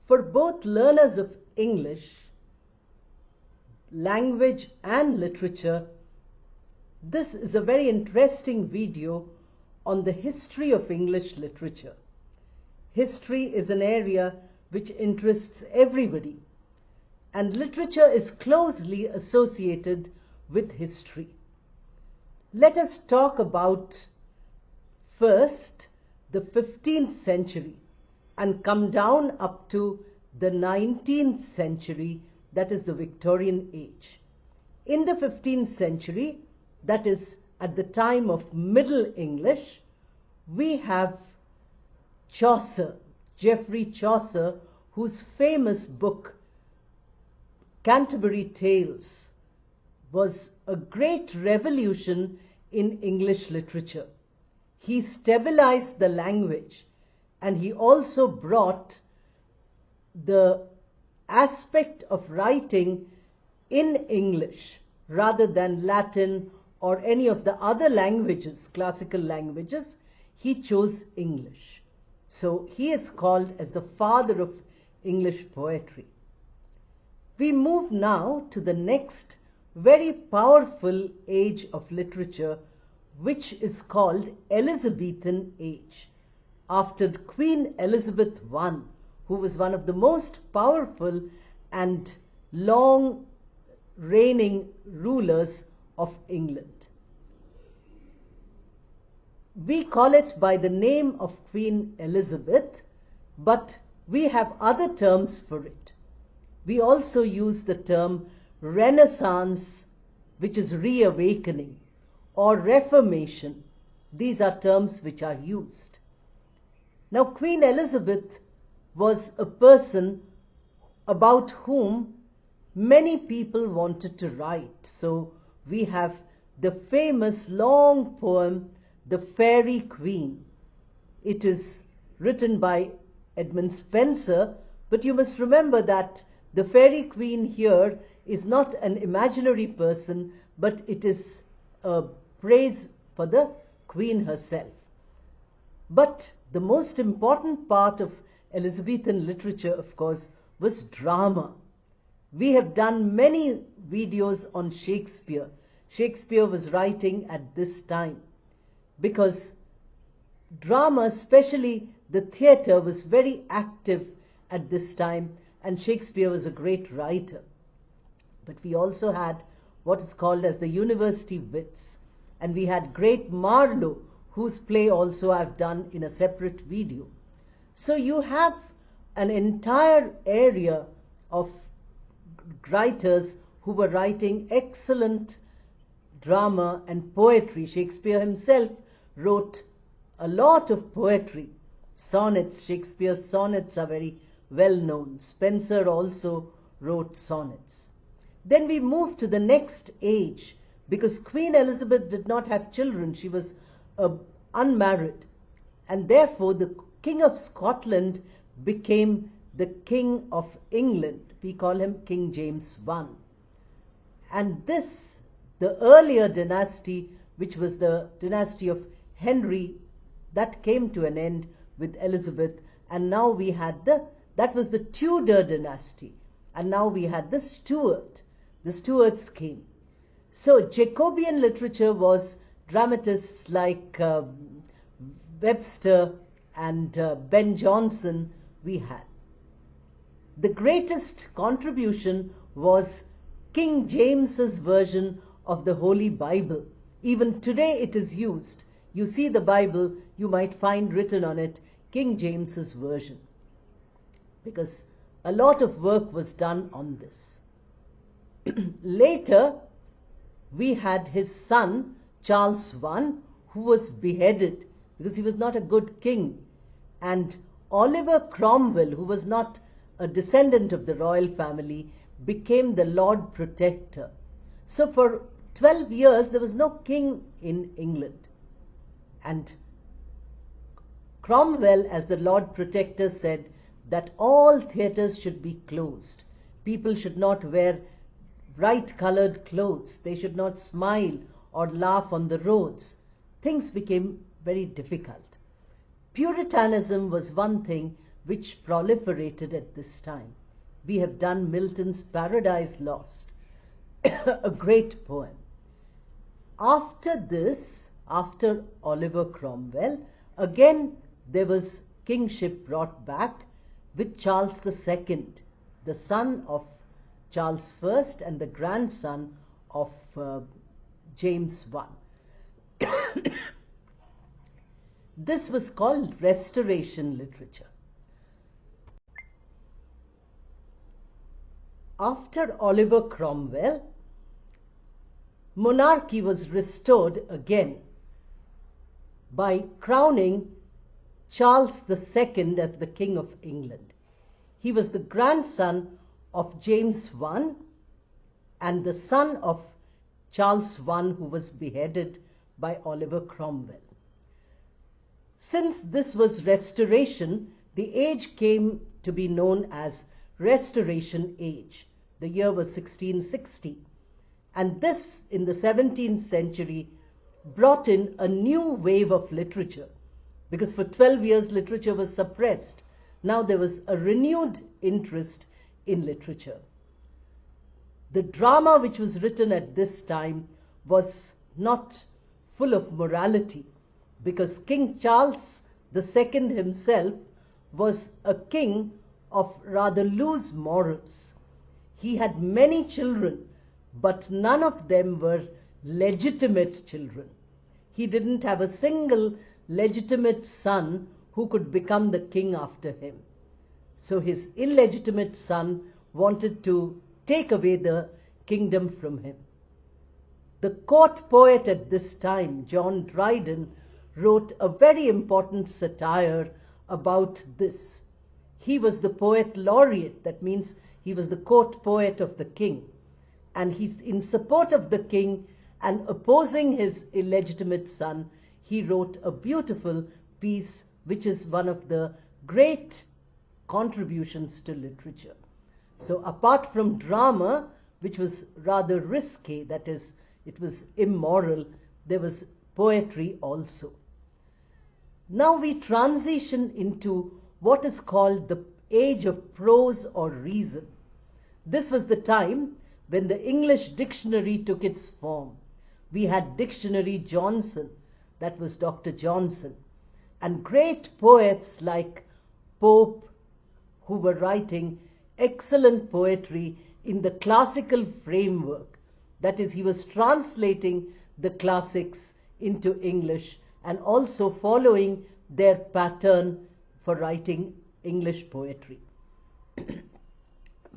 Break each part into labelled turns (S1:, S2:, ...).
S1: For both learners of English, language and literature, this is a very interesting video on the history of English literature. History is an area which interests everybody, and literature is closely associated with history. Let us talk about first the 15th century and come down up to the 19th century, that is the Victorian Age. In the 15th century, that is at the time of Middle English, we have Chaucer, Geoffrey Chaucer, whose famous book Canterbury Tales was a great revolution in English literature. He stabilized the language, and he also brought the aspect of writing in English rather than Latin or any of the other languages, classical languages. He chose English. So he is called as the father of English poetry. We move now to the next very powerful age of literature, which is called Elizabethan Age, after Queen Elizabeth I, who was one of the most powerful and long reigning rulers of England. We call it by the name of Queen Elizabeth, but we have other terms for it. We also use the term Renaissance, which is reawakening, or Reformation. These are terms which are used. Now, Queen Elizabeth was a person about whom many people wanted to write. So we have the famous long poem, The Fairy Queen. It is written by Edmund Spenser, but you must remember that the Fairy Queen here is not an imaginary person, but it is a praise for the Queen herself. But the most important part of Elizabethan literature, of course, was drama. We have done many videos on Shakespeare. Shakespeare was writing at this time because drama, especially the theatre, was very active at this time, and Shakespeare was a great writer. But we also had what is called as the university wits, and we had great Marlowe, whose play also I've done in a separate video. So you have an entire area of writers who were writing excellent drama and poetry. Shakespeare himself wrote a lot of poetry, sonnets. Shakespeare's sonnets are very well known. Spenser also wrote sonnets. Then we move to the next age, because Queen Elizabeth did not have children. She was unmarried, and therefore the King of Scotland became the King of England. We call him King James I. And this, the earlier dynasty, which was the dynasty of Henry, that came to an end with Elizabeth, and now we had that was the Tudor dynasty, and now we had the Stuart. The Stuarts came. So Jacobean literature was dramatists like Webster and Ben Jonson we had. The greatest contribution was King James's version of the Holy Bible. Even today it is used. You see the Bible, you might find written on it King James's version, because a lot of work was done on this. Later, we had his son, Charles I, who was beheaded because he was not a good king. And Oliver Cromwell, who was not a descendant of the royal family, became the Lord Protector. So for 12 years, there was no king in England. And Cromwell, as the Lord Protector, said that all theatres should be closed. People should not wear bright-colored clothes. They should not smile or laugh on the roads. Things became very difficult. Puritanism was one thing which proliferated at this time. We have done Milton's Paradise Lost, a great poem. After this, after Oliver Cromwell, again there was kingship brought back with Charles II, the son of Charles I and the grandson of James I. This was called Restoration literature. After Oliver Cromwell, monarchy was restored again by crowning Charles II as the King of England. He was the grandson of James I and the son of Charles I, who was beheaded by Oliver Cromwell. Since this was restoration, the age came to be known as Restoration Age. The year was 1660. And this, in the 17th century, brought in a new wave of literature, because for 12 years literature was suppressed. Now there was a renewed interest in literature. The drama which was written at this time was not full of morality, because King Charles II himself was a king of rather loose morals. He had many children, but none of them were legitimate children. He didn't have a single legitimate son who could become the king after him. So his illegitimate son wanted to take away the kingdom from him. The court poet at this time, John Dryden, wrote a very important satire about this. He was the poet laureate, that means he was the court poet of the king. And he's in support of the king and opposing his illegitimate son. He wrote a beautiful piece, which is one of the great contributions to literature. So apart from drama, which was rather risky, that is, it was immoral, there was poetry also. Now we transition into what is called the age of prose or reason. This was the time when the English dictionary took its form. We had Dictionary Johnson, that was Dr. Johnson, and great poets like Pope, who were writing excellent poetry in the classical framework. That is, he was translating the classics into English and also following their pattern for writing English poetry.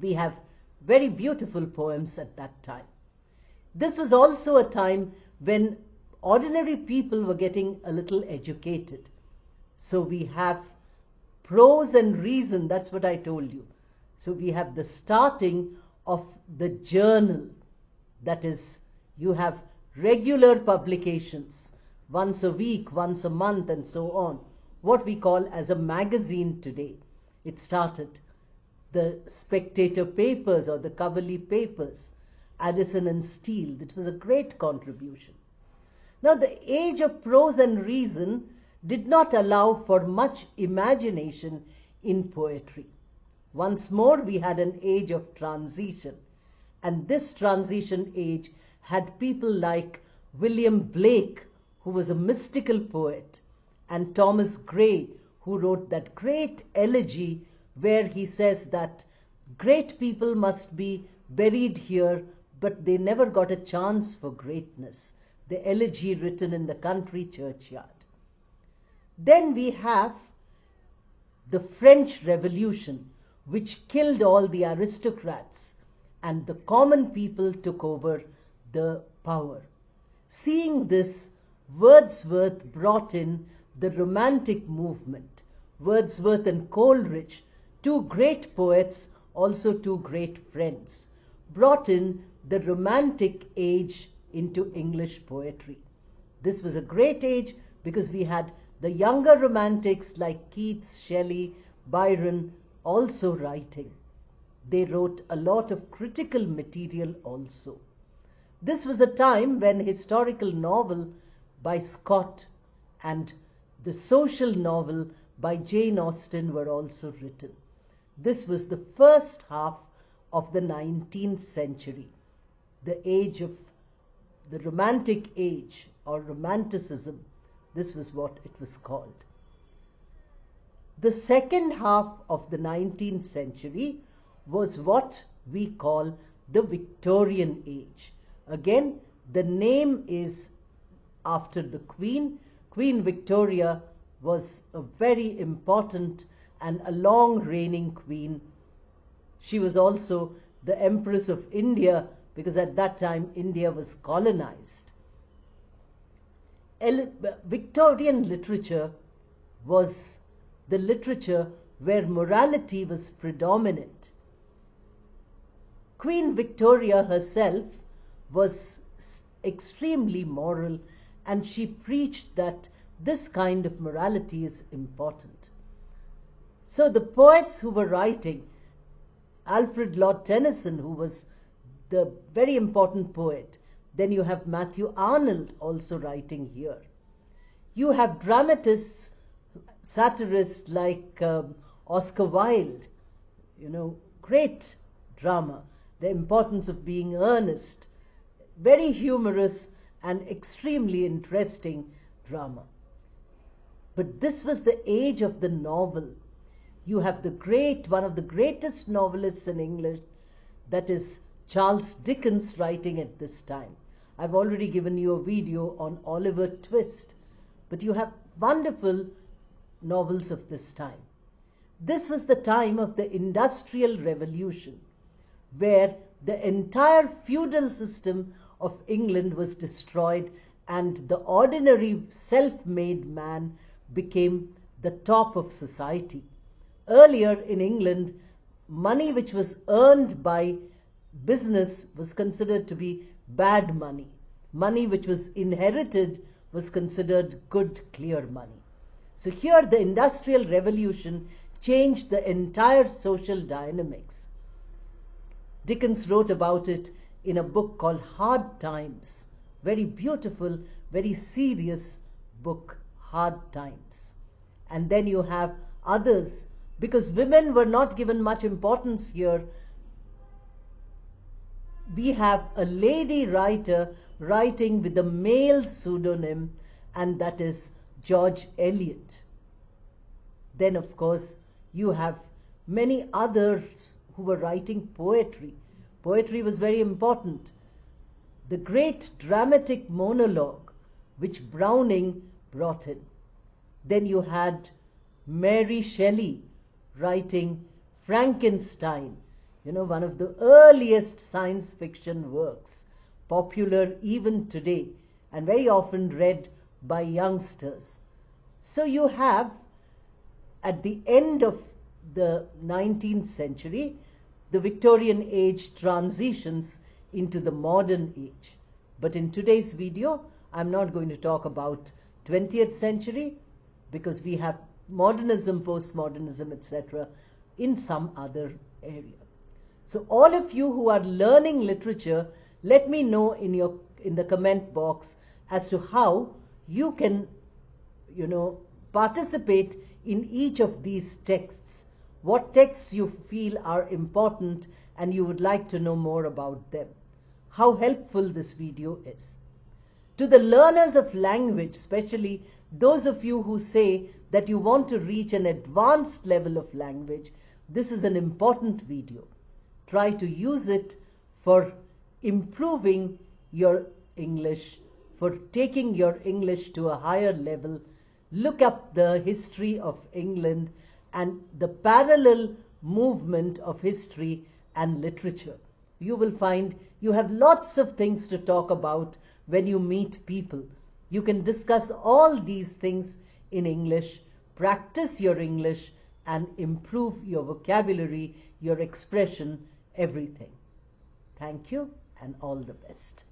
S1: We have very beautiful poems at that time. This was also a time when ordinary people were getting a little educated. So we have prose and reason, that's what I told you. So we have the starting of the journal. That is, you have regular publications, once a week, once a month, and so on. What we call as a magazine today. It started. The Spectator papers or the Coverley papers, Addison and Steele. It was a great contribution. Now the age of prose and reason did not allow for much imagination in poetry. Once more we had an age of transition, and this transition age had people like William Blake, who was a mystical poet, and Thomas Gray, who wrote that great elegy where he says that great people must be buried here, but they never got a chance for greatness. The elegy written in the country churchyard. Then we have the French Revolution, which killed all the aristocrats, and the common people took over the power. Seeing this, Wordsworth brought in the Romantic movement. Wordsworth and Coleridge, two great poets, also two great friends, brought in the Romantic age into English poetry. This was a great age because we had the younger romantics like Keats, Shelley, Byron also writing. They wrote a lot of critical material also. This was a time when historical novel by Scott and the social novel by Jane Austen were also written. This was the first half of the 19th century, the age of the Romantic Age or Romanticism. This was what it was called. The second half of the 19th century was what we call the Victorian Age. Again, the name is after the Queen. Queen Victoria was a very important and a long reigning queen. She was also the Empress of India, because at that time India was colonized. Victorian literature was the literature where morality was predominant. Queen Victoria herself was extremely moral, and she preached that this kind of morality is important. So the poets who were writing, Alfred Lord Tennyson, who was the very important poet, then you have Matthew Arnold also writing here. You have dramatists, satirists like Oscar Wilde, great drama, the importance of being earnest, very humorous and extremely interesting drama. But this was the age of the novel. You have one of the greatest novelists in English, that is Charles Dickens, writing at this time. I've already given you a video on Oliver Twist, but you have wonderful novels of this time. This was the time of the Industrial Revolution, where the entire feudal system of England was destroyed and the ordinary self-made man became the top of society. Earlier in England, money which was earned by business was considered to be bad money. Money which was inherited was considered good, clear money. So here the Industrial Revolution changed the entire social dynamics. Dickens wrote about it in a book called Hard Times. Very beautiful, very serious book, Hard Times. And then you have others, because women were not given much importance here. We have a lady writer writing with a male pseudonym, and that is George Eliot. Then, of course, you have many others who were writing poetry. Poetry was very important. The great dramatic monologue which Browning brought in. Then you had Mary Shelley writing Frankenstein, one of the earliest science fiction works, popular even today and very often read by youngsters. So you have, at the end of the 19th century, the Victorian Age transitions into the modern age. But in today's video, I'm not going to talk about 20th century, because we have modernism, postmodernism, etc. in some other area. So all of you who are learning literature, let me know in the comment box as to how you can, participate in each of these texts. What texts you feel are important and you would like to know more about them. How helpful this video is. To the learners of language, especially those of you who say that you want to reach an advanced level of language, this is an important video. Try to use it for improving your English, for taking your English to a higher level. Look up the history of England and the parallel movement of history and literature. You will find you have lots of things to talk about when you meet people. You can discuss all these things in English, practice your English, and improve your vocabulary, your expression, everything. Thank you and all the best.